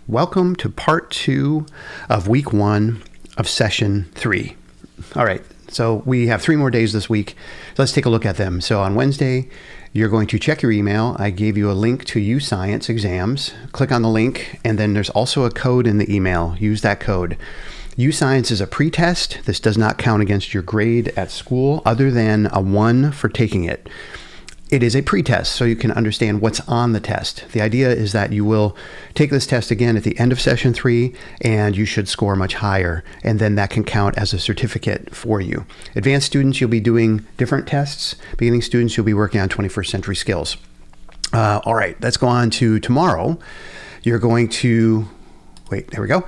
Welcome to part 2 of week 1 of session 3. All right, so we have 3 more days this week. Let's take a look at them. So on Wednesday, you're going to check your email. I gave you a link to YouScience exams. Click on the link, and then there's also a code in the email. Use that code. YouScience is a pretest. This does not count against your grade at school other than a 1 for taking it. It is a pretest, so you can understand what's on the test. The idea is that you will take this test again at the end of session 3, and you should score much higher, and then that can count as a certificate for you. Advanced students, you'll be doing different tests. Beginning students, you'll be working on 21st century skills. All right, let's go on to tomorrow. You're going to, there we go,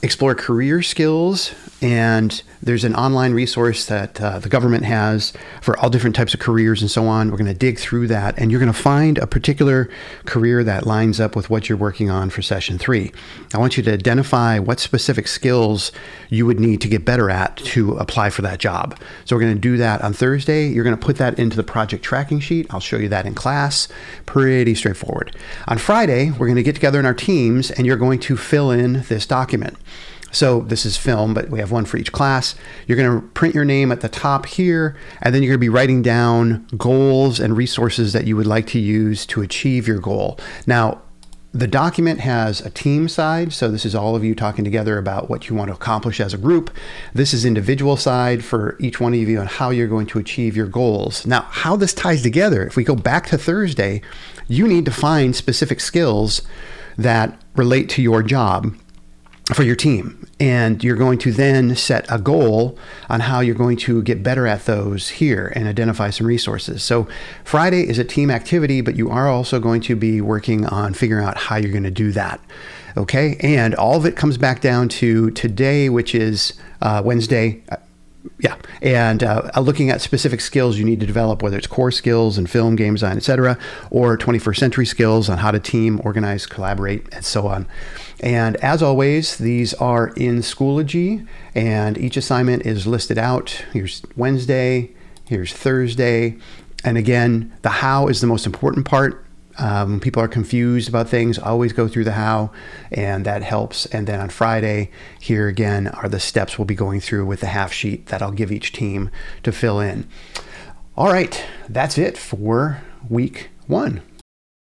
explore career skills, and there's an online resource that the government has for all different types of careers and so on. We're going to dig through that, and you're going to find a particular career that lines up with what you're working on for session 3. I want you to identify what specific skills you would need to get better at to apply for that job. So we're going to do that on Thursday. You're going to put that into the project tracking sheet. I'll show you that in class. Pretty straightforward. On Friday, we're going to get together in our teams, and you're going to fill in this document. So this is film, but we have one for each class. You're going to print your name at the top here, and then you're going to be writing down goals and resources that you would like to use to achieve your goal. Now, the document has a team side, so this is all of you talking together about what you want to accomplish as a group. This is individual side for each one of you on how you're going to achieve your goals. Now, how this ties together, if we go back to Thursday, you need to find specific skills that relate to your job for your team. And you're going to then set a goal on how you're going to get better at those here and identify some resources. So Friday is a team activity, but you are also going to be working on figuring out how you're going to do that. Okay. And all of it comes back down to today, which is Wednesday. And looking at specific skills you need to develop, whether it's core skills in film, game design, etc., or 21st century skills on how to team, organize, collaborate, and so on. And as always, these are in Schoology, and each assignment is listed out. Here's Wednesday, here's Thursday, and again, the how is the most important part. When people are confused about things, always go through the how, and that helps. And then on Friday, here again are the steps we'll be going through with the half sheet that I'll give each team to fill in. All right, that's it for week 1.